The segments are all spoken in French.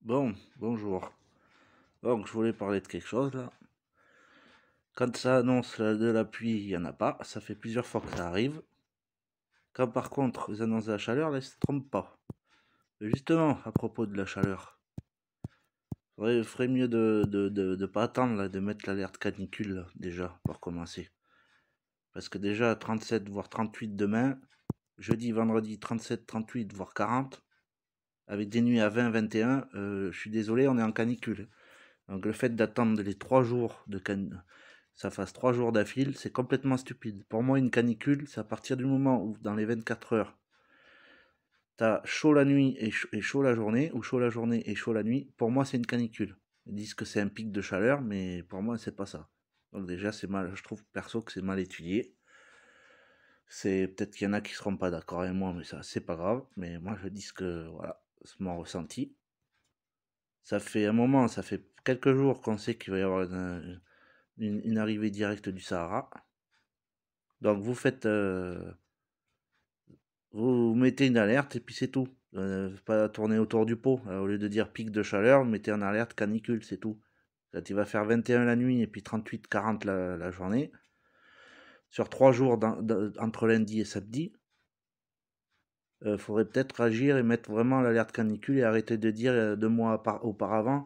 Bonjour. Donc, je voulais parler de quelque chose là. Quand ça annonce de la pluie, il n'y en a pas. Ça fait plusieurs fois que ça arrive. Quand par contre, ils annoncent de la chaleur, là, ils se trompent pas. Mais justement, à propos de la chaleur, il ferait mieux de pas attendre là, de mettre l'alerte canicule là, déjà, pour commencer. Parce que déjà, 37 voire 38 demain, jeudi, vendredi, 37, 38 voire 40, avec des nuits à 20, 21, je suis désolé, on est en canicule. Donc le fait d'attendre les 3 jours ça fasse 3 jours d'affilée, c'est complètement stupide. Pour moi, une canicule, c'est à partir du moment où dans les 24 heures, t'as chaud la nuit et chaud la journée, ou chaud la journée et chaud la nuit. Pour moi, c'est une canicule. Ils disent que c'est un pic de chaleur, mais pour moi, c'est pas ça. Donc déjà, c'est mal. Je trouve perso que c'est mal étudié. C'est peut-être qu'il y en a qui seront pas d'accord avec moi, mais ça, c'est pas grave. Mais moi, je dis que voilà, c'est mon ressenti. Ça fait un moment, ça fait quelques jours qu'on sait qu'il va y avoir une arrivée directe du Sahara. Donc vous mettez une alerte et puis c'est tout. Pas tourner autour du pot. Au lieu de dire pic de chaleur, vous mettez en alerte canicule, c'est tout. Quand il va faire 21 la nuit et puis 38-40 la journée, sur 3 jours entre lundi et samedi, faudrait peut-être agir et mettre vraiment l'alerte canicule et arrêter de dire 2 mois auparavant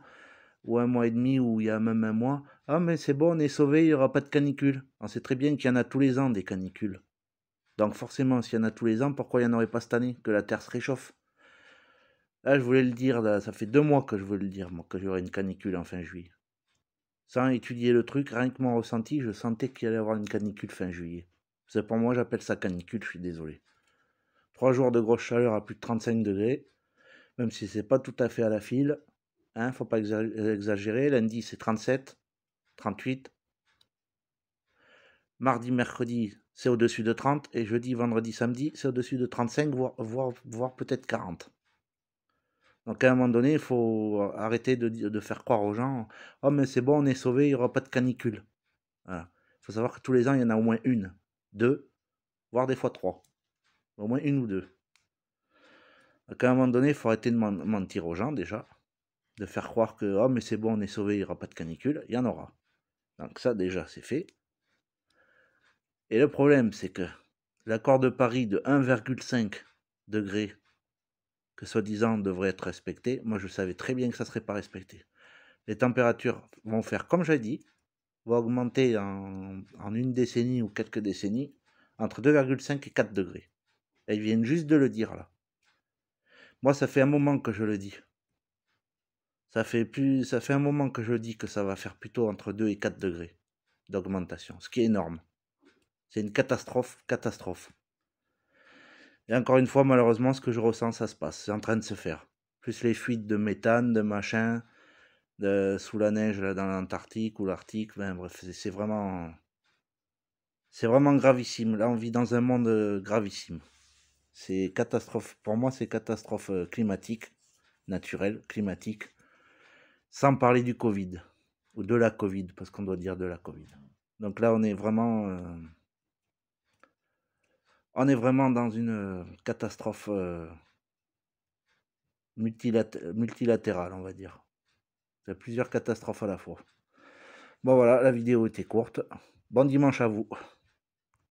ou un mois et demi ou il y a même un mois, ah mais c'est bon, on est sauvé, il n'y aura pas de canicule. On sait très bien qu'il y en a tous les ans des canicules. Donc forcément, s'il y en a tous les ans, pourquoi il n'y en aurait pas cette année, que la Terre se réchauffe? Là, je voulais le dire, là, ça fait 2 mois que je veux le dire, moi, que j'aurais une canicule en fin juillet. Sans étudier le truc, rien que mon ressenti, je sentais qu'il allait y avoir une canicule fin juillet. C'est pour moi, j'appelle ça canicule, je suis désolé. 3 jours de grosse chaleur à plus de 35 degrés, même si c'est pas tout à fait à la file, hein, faut pas exagérer. Lundi, c'est 37, 38. Mardi, mercredi, c'est au-dessus de 30. Et jeudi, vendredi, samedi, c'est au-dessus de 35, voire peut-être 40. Donc à un moment donné, il faut arrêter de faire croire aux gens, oh mais c'est bon, on est sauvé, il n'y aura pas de canicule. Voilà. Il faut savoir que tous les ans, il y en a au moins une, deux, voire des fois trois. Au moins une ou deux. Donc à un moment donné, il faut arrêter de mentir aux gens déjà, de faire croire que, oh mais c'est bon, on est sauvé, il n'y aura pas de canicule. Il y en aura. Donc ça déjà, c'est fait. Et le problème, c'est que l'accord de Paris de 1,5 degré, que soi-disant devrait être respecté, moi je savais très bien que ça ne serait pas respecté. Les températures vont faire comme j'ai dit, vont augmenter en une décennie ou quelques décennies entre 2,5 et 4 degrés. Et ils viennent juste de le dire là. Moi, ça fait un moment que je le dis. Ça fait un moment que je dis que ça va faire plutôt entre 2 et 4 degrés d'augmentation, ce qui est énorme. C'est une catastrophe. Et encore une fois, malheureusement, ce que je ressens, ça se passe. C'est en train de se faire. Plus les fuites de méthane, de machin, sous la neige là, dans l'Antarctique ou l'Arctique. Ben, bref, c'est vraiment gravissime. Là, on vit dans un monde gravissime. C'est catastrophe. Pour moi, c'est catastrophe climatique, naturelle, climatique. Sans parler du Covid. Ou de la Covid, parce qu'on doit dire de la Covid. Donc là, on est vraiment dans une catastrophe multilatérale, on va dire. Il y a plusieurs catastrophes à la fois. Bon voilà, la vidéo était courte. Bon dimanche à vous.